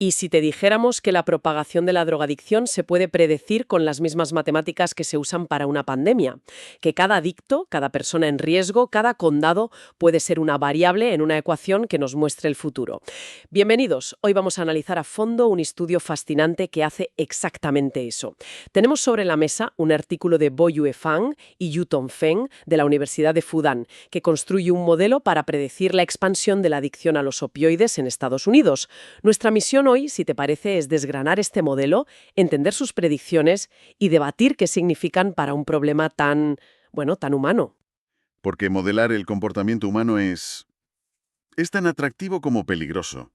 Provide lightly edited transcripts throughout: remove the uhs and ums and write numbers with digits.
¿Y si te dijéramos que la propagación de la drogadicción se puede predecir con las mismas matemáticas que se usan para una pandemia? Que cada adicto, cada persona en riesgo, cada condado puede ser una variable en una ecuación que nos muestre el futuro. Bienvenidos. Hoy vamos a analizar a fondo un estudio fascinante que hace exactamente eso. Tenemos sobre la mesa un artículo de Bo Yue Fang y Yu Tongfeng de la Universidad de Fudan, que construye un modelo para predecir la expansión de la adicción a los opioides en Estados Unidos. Nuestra misión hoy, si te parece, es desgranar este modelo, entender sus predicciones y debatir qué significan para un problema tan, bueno, tan humano. Porque modelar el comportamiento humano es tan atractivo como peligroso.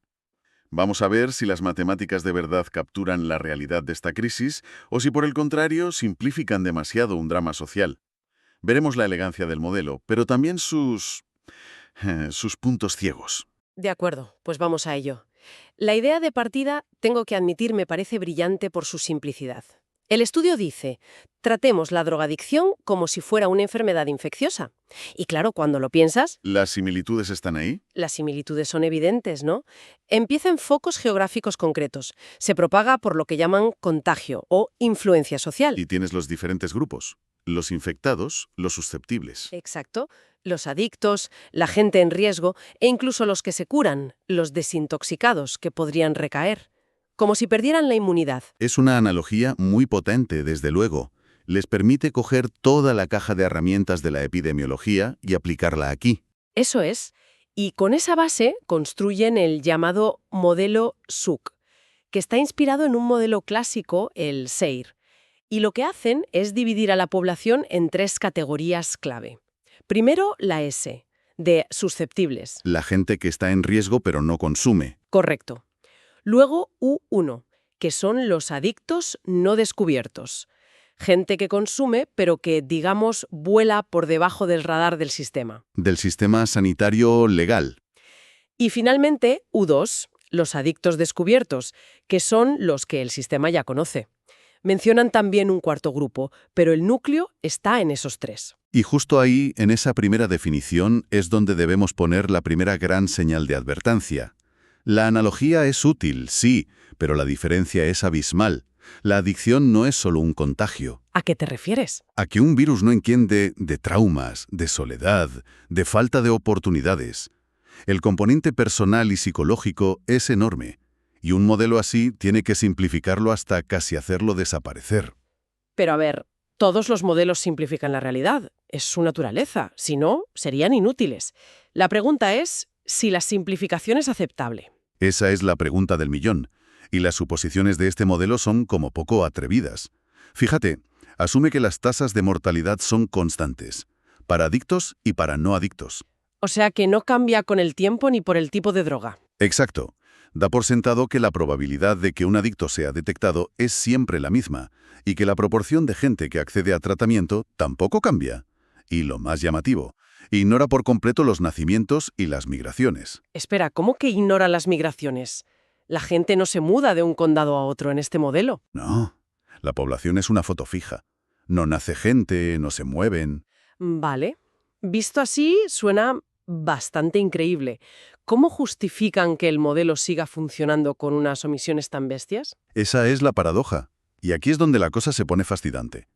Vamos a ver si las matemáticas de verdad capturan la realidad de esta crisis o si por el contrario simplifican demasiado un drama social. Veremos la elegancia del modelo, pero también sus puntos ciegos. De acuerdo, pues vamos a ello. La idea de partida, tengo que admitir, me parece brillante por su simplicidad. El estudio dice, tratemos la drogadicción como si fuera una enfermedad infecciosa. Y claro, cuando lo piensas, ¿Las similitudes están ahí? las similitudes son evidentes, ¿no? Empieza en focos geográficos concretos. Se propaga por lo que llaman contagio o influencia social. Y tienes los diferentes grupos. Los infectados, los susceptibles. Exacto. Los adictos, la gente en riesgo e incluso los que se curan, los desintoxicados que podrían recaer. Como si perdieran la inmunidad. Es una analogía muy potente, desde luego. Les permite coger toda la caja de herramientas de la epidemiología y aplicarla aquí. Eso es. Y con esa base construyen el llamado modelo SUC, que está inspirado en un modelo clásico, el SEIR. Y lo que hacen es dividir a la población en tres categorías clave. Primero, la S, de susceptibles. La gente que está en riesgo pero no consume. Correcto. Luego, U1, que son los adictos no descubiertos. Gente que consume, pero que, digamos, vuela por debajo del radar del sistema. Del sistema sanitario legal. Y finalmente, U2, los adictos descubiertos, que son los que el sistema ya conoce. Mencionan también un cuarto grupo, pero el núcleo está en esos tres. Y justo ahí, en esa primera definición, es donde debemos poner la primera gran señal de advertencia. La analogía es útil, sí, pero la diferencia es abismal. La adicción no es solo un contagio. ¿A qué te refieres? A que un virus no entiende de traumas, de soledad, de falta de oportunidades. El componente personal y psicológico es enorme, y un modelo así tiene que simplificarlo hasta casi hacerlo desaparecer. Pero a ver, todos los modelos simplifican la realidad. Es su naturaleza. Si no, serían inútiles. La pregunta es si la simplificación es aceptable. Esa es la pregunta del millón, y las suposiciones de este modelo son como poco atrevidas. Fíjate, asume que las tasas de mortalidad son constantes, para adictos y para no adictos. O sea que no cambia con el tiempo ni por el tipo de droga. Exacto. Da por sentado que la probabilidad de que un adicto sea detectado es siempre la misma, y que la proporción de gente que accede a tratamiento tampoco cambia. Y lo más llamativo, ignora por completo los nacimientos y las migraciones. Espera, ¿cómo que ignora las migraciones? La gente no se muda de un condado a otro en este modelo. No, la población es una foto fija. No nace gente, no se mueven. Vale. Visto así, suena bastante increíble. ¿Cómo justifican que el modelo siga funcionando con unas omisiones tan bestias? Esa es la paradoja. Y aquí es donde la cosa se pone fascinante.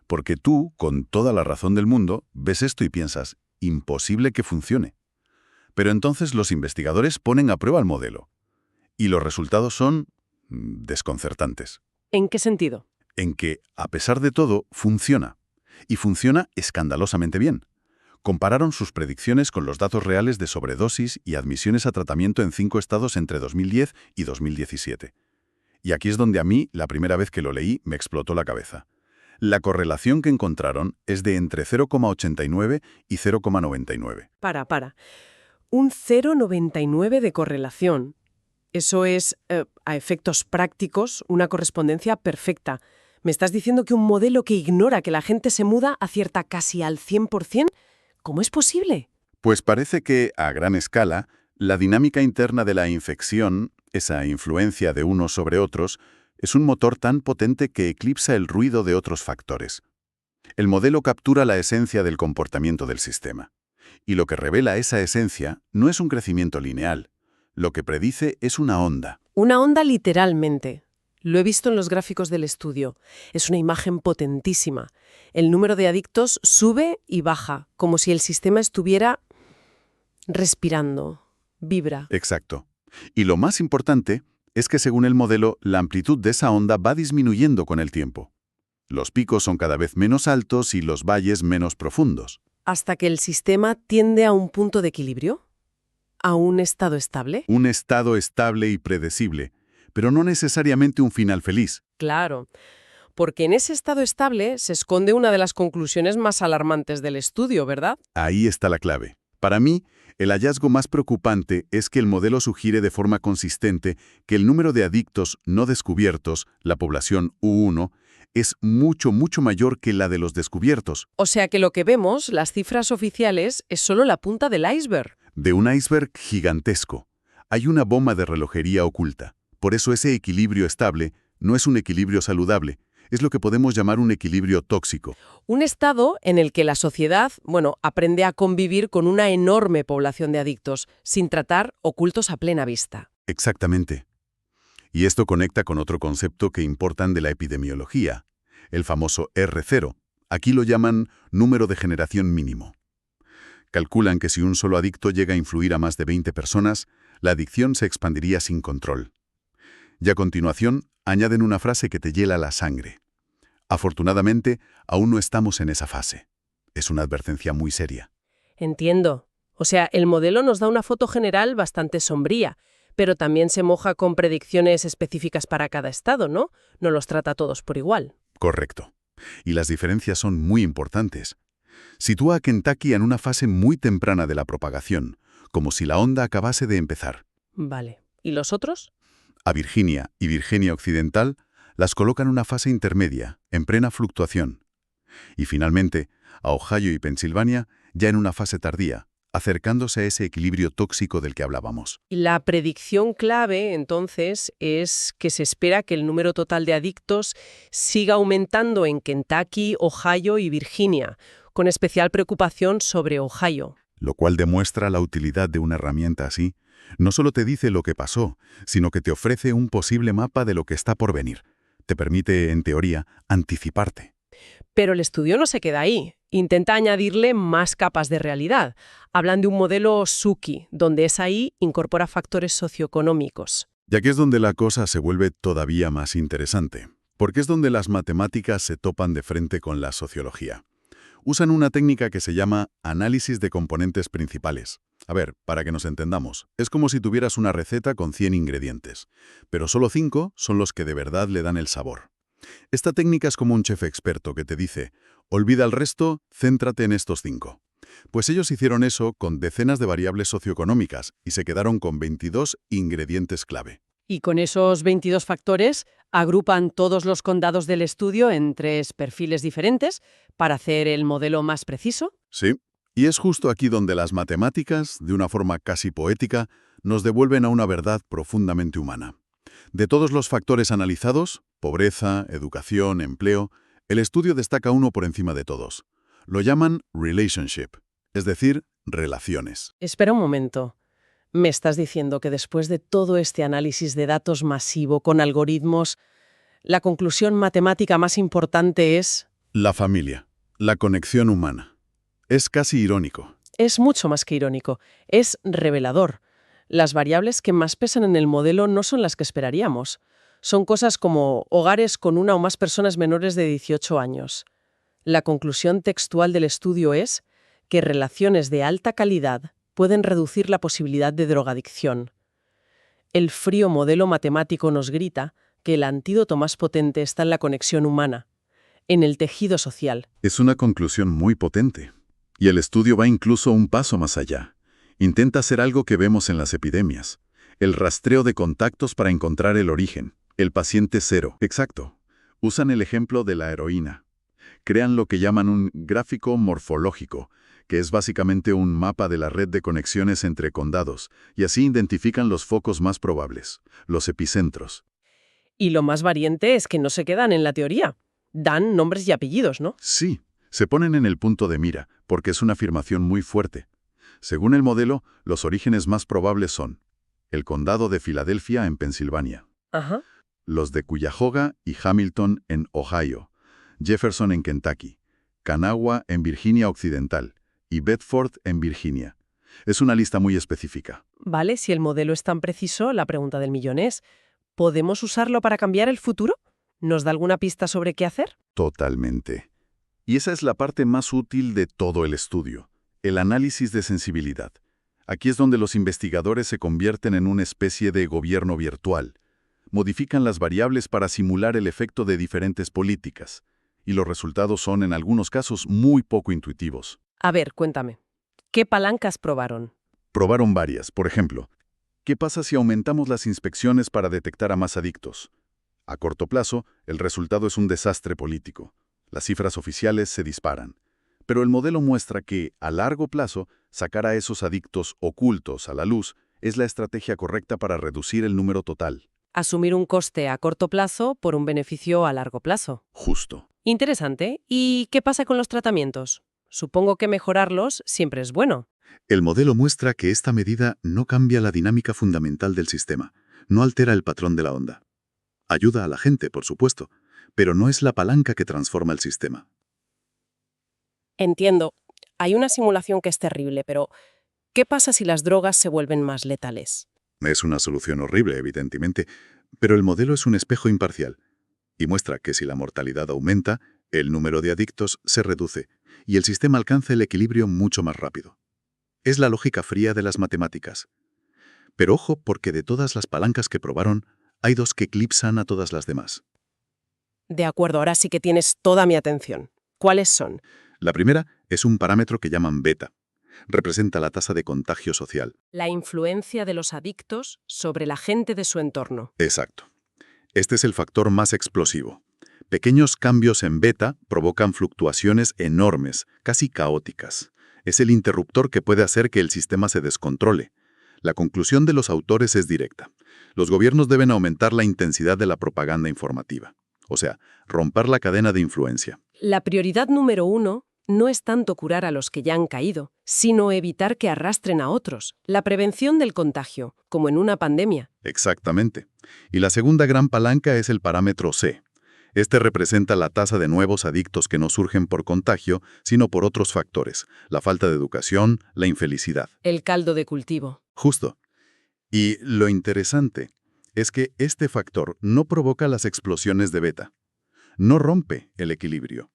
Porque tú, con toda la razón del mundo, ves esto y piensas, imposible que funcione. Pero entonces los investigadores ponen a prueba el modelo. Y los resultados son desconcertantes. ¿En qué sentido? En que, a pesar de todo, funciona. Y funciona escandalosamente bien. Compararon sus predicciones con los datos reales de sobredosis y admisiones a tratamiento en 5 estados entre 2010 y 2017. Y aquí es donde a mí, la primera vez que lo leí, me explotó la cabeza. La correlación que encontraron es de entre 0,89 y 0,99. Para. Un 0,99 de correlación. Eso es, a efectos prácticos, una correspondencia perfecta. ¿Me estás diciendo que un modelo que ignora que la gente se muda acierta casi al 100%? ¿Cómo es posible? Pues parece que, a gran escala, la dinámica interna de la infección, esa influencia de unos sobre otros, es un motor tan potente que eclipsa el ruido de otros factores. El modelo captura la esencia del comportamiento del sistema. Y lo que revela esa esencia no es un crecimiento lineal. Lo que predice es una onda. Una onda literalmente. Lo he visto en los gráficos del estudio. Es una imagen potentísima. El número de adictos sube y baja, como si el sistema estuviera respirando. Vibra. Exacto. Y lo más importante es que según el modelo, la amplitud de esa onda va disminuyendo con el tiempo. Los picos son cada vez menos altos y los valles menos profundos. Hasta que el sistema tiende a un punto de equilibrio. ¿A un estado estable? Un estado estable y predecible, pero no necesariamente un final feliz. Claro, porque en ese estado estable se esconde una de las conclusiones más alarmantes del estudio, ¿verdad? Ahí está la clave. Para mí, el hallazgo más preocupante es que el modelo sugiere de forma consistente que el número de adictos no descubiertos, la población U1, es mucho, mucho mayor que la de los descubiertos. O sea que lo que vemos, las cifras oficiales, es solo la punta del iceberg. De un iceberg gigantesco. Hay una bomba de relojería oculta. Por eso ese equilibrio estable no es un equilibrio saludable, es lo que podemos llamar un equilibrio tóxico. Un estado en el que la sociedad, aprende a convivir con una enorme población de adictos, sin tratar ocultos a plena vista. Exactamente. Y esto conecta con otro concepto que importan de la epidemiología, el famoso R0. Aquí lo llaman número de generación mínimo. Calculan que si un solo adicto llega a influir a más de 20 personas, la adicción se expandiría sin control. Y a continuación, añaden una frase que te hiela la sangre. Afortunadamente, aún no estamos en esa fase. Es una advertencia muy seria. Entiendo. O sea, el modelo nos da una foto general bastante sombría, pero también se moja con predicciones específicas para cada estado, ¿no? No los trata a todos por igual. Correcto. Y las diferencias son muy importantes. Sitúa a Kentucky en una fase muy temprana de la propagación, como si la onda acabase de empezar. Vale. ¿Y los otros? A Virginia y Virginia Occidental las colocan en una fase intermedia, en plena fluctuación. Y finalmente, a Ohio y Pensilvania ya en una fase tardía, acercándose a ese equilibrio tóxico del que hablábamos. La predicción clave, entonces, es que se espera que el número total de adictos siga aumentando en Kentucky, Ohio y Virginia, con especial preocupación sobre Ohio. Lo cual demuestra la utilidad de una herramienta así. No solo te dice lo que pasó, sino que te ofrece un posible mapa de lo que está por venir. Te permite, en teoría, anticiparte. Pero el estudio no se queda ahí. Intenta añadirle más capas de realidad. Hablan de un modelo Suki, donde esa I incorpora factores socioeconómicos. Y aquí es donde la cosa se vuelve todavía más interesante, porque es donde las matemáticas se topan de frente con la sociología. Usan una técnica que se llama análisis de componentes principales. A ver, para que nos entendamos, es como si tuvieras una receta con 100 ingredientes, pero solo 5 son los que de verdad le dan el sabor. Esta técnica es como un chef experto que te dice, olvida el resto, céntrate en estos 5. Pues ellos hicieron eso con decenas de variables socioeconómicas y se quedaron con 22 ingredientes clave. Y con esos 22 factores agrupan todos los condados del estudio en 3 perfiles diferentes para hacer el modelo más preciso. Sí, y es justo aquí donde las matemáticas, de una forma casi poética, nos devuelven a una verdad profundamente humana. De todos los factores analizados, pobreza, educación, empleo, el estudio destaca uno por encima de todos. Lo llaman relationship, es decir, relaciones. Espera un momento. ¿Me estás diciendo que después de todo este análisis de datos masivo con algoritmos, la conclusión matemática más importante es? La familia, la conexión humana. Es casi irónico. Es mucho más que irónico. Es revelador. Las variables que más pesan en el modelo no son las que esperaríamos. Son cosas como hogares con una o más personas menores de 18 años. La conclusión textual del estudio es que relaciones de alta calidad pueden reducir la posibilidad de drogadicción. El frío modelo matemático nos grita que el antídoto más potente está en la conexión humana, en el tejido social. Es una conclusión muy potente. Y el estudio va incluso un paso más allá. Intenta hacer algo que vemos en las epidemias. El rastreo de contactos para encontrar el origen. El paciente cero. Exacto. Usan el ejemplo de la heroína. Crean lo que llaman un gráfico morfológico, que es básicamente un mapa de la red de conexiones entre condados, y así identifican los focos más probables, los epicentros. Y lo más valiente es que no se quedan en la teoría. Dan nombres y apellidos, ¿no? Sí, se ponen en el punto de mira, porque es una afirmación muy fuerte. Según el modelo, los orígenes más probables son el condado de Filadelfia en Pensilvania, Ajá. los de Cuyahoga y Hamilton en Ohio, Jefferson en Kentucky, Kanawha en Virginia Occidental y Bedford en Virginia. Es una lista muy específica. Vale, si el modelo es tan preciso, la pregunta del millón es, ¿podemos usarlo para cambiar el futuro? ¿Nos da alguna pista sobre qué hacer? Totalmente. Y esa es la parte más útil de todo el estudio, el análisis de sensibilidad. Aquí es donde los investigadores se convierten en una especie de gobierno virtual. Modifican las variables para simular el efecto de diferentes políticas. Y los resultados son, en algunos casos, muy poco intuitivos. A ver, cuéntame. ¿Qué palancas probaron? Probaron varias. Por ejemplo, ¿qué pasa si aumentamos las inspecciones para detectar a más adictos? A corto plazo, el resultado es un desastre político. Las cifras oficiales se disparan. Pero el modelo muestra que, a largo plazo, sacar a esos adictos ocultos a la luz es la estrategia correcta para reducir el número total. Asumir un coste a corto plazo por un beneficio a largo plazo. Justo. Interesante. ¿Y qué pasa con los tratamientos? Supongo que mejorarlos siempre es bueno. El modelo muestra que esta medida no cambia la dinámica fundamental del sistema, no altera el patrón de la onda. Ayuda a la gente, por supuesto, pero no es la palanca que transforma el sistema. Entiendo. Hay una simulación que es terrible, pero ¿qué pasa si las drogas se vuelven más letales? Es una solución horrible, evidentemente, pero el modelo es un espejo imparcial y muestra que si la mortalidad aumenta, el número de adictos se reduce y el sistema alcanza el equilibrio mucho más rápido. Es la lógica fría de las matemáticas. Pero ojo, porque de todas las palancas que probaron, hay dos que eclipsan a todas las demás. De acuerdo, ahora sí que tienes toda mi atención. ¿Cuáles son? La primera es un parámetro que llaman beta. Representa la tasa de contagio social. La influencia de los adictos sobre la gente de su entorno. Exacto. Este es el factor más explosivo. Pequeños cambios en beta provocan fluctuaciones enormes, casi caóticas. Es el interruptor que puede hacer que el sistema se descontrole. La conclusión de los autores es directa. Los gobiernos deben aumentar la intensidad de la propaganda informativa. O sea, romper la cadena de influencia. La prioridad número 1 no es tanto curar a los que ya han caído, sino evitar que arrastren a otros. La prevención del contagio, como en una pandemia. Exactamente. Y la segunda gran palanca es el parámetro C. Este representa la tasa de nuevos adictos que no surgen por contagio, sino por otros factores, la falta de educación, la infelicidad. El caldo de cultivo. Justo. Y lo interesante es que este factor no provoca las explosiones de beta. No rompe el equilibrio,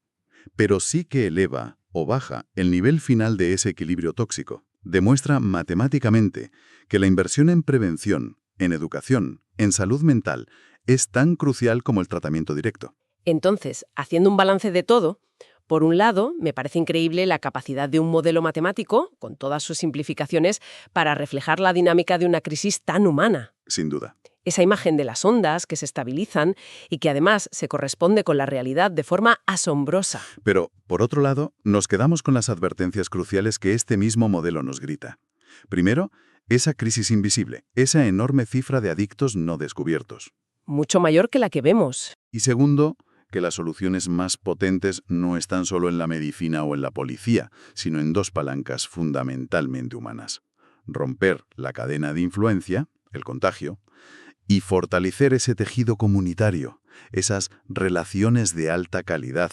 pero sí que eleva o baja el nivel final de ese equilibrio tóxico. Demuestra matemáticamente que la inversión en prevención, en educación, en salud mental, es tan crucial como el tratamiento directo. Entonces, haciendo un balance de todo, por un lado, me parece increíble la capacidad de un modelo matemático, con todas sus simplificaciones, para reflejar la dinámica de una crisis tan humana. Sin duda. Esa imagen de las ondas que se estabilizan y que además se corresponde con la realidad de forma asombrosa. Pero, por otro lado, nos quedamos con las advertencias cruciales que este mismo modelo nos grita. Primero, esa crisis invisible, esa enorme cifra de adictos no descubiertos. Mucho mayor que la que vemos. Y segundo, que las soluciones más potentes no están solo en la medicina o en la policía, sino en dos palancas fundamentalmente humanas. Romper la cadena de influencia, el contagio, y fortalecer ese tejido comunitario, esas relaciones de alta calidad,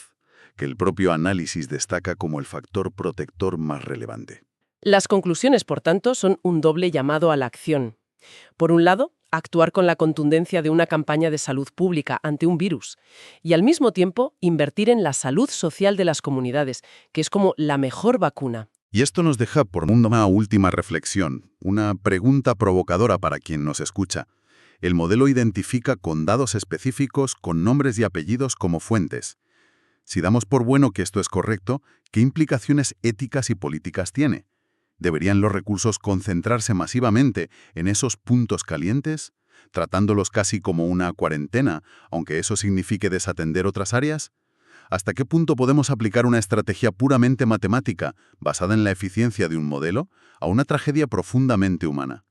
que el propio análisis destaca como el factor protector más relevante. Las conclusiones, por tanto, son un doble llamado a la acción. Por un lado, actuar con la contundencia de una campaña de salud pública ante un virus y, al mismo tiempo, invertir en la salud social de las comunidades, que es como la mejor vacuna. Y esto nos deja por una última reflexión, una pregunta provocadora para quien nos escucha. El modelo identifica condados específicos con nombres y apellidos como fuentes. Si damos por bueno que esto es correcto, ¿qué implicaciones éticas y políticas tiene? ¿Deberían los recursos concentrarse masivamente en esos puntos calientes, tratándolos casi como una cuarentena, aunque eso signifique desatender otras áreas? ¿Hasta qué punto podemos aplicar una estrategia puramente matemática, basada en la eficiencia de un modelo, a una tragedia profundamente humana?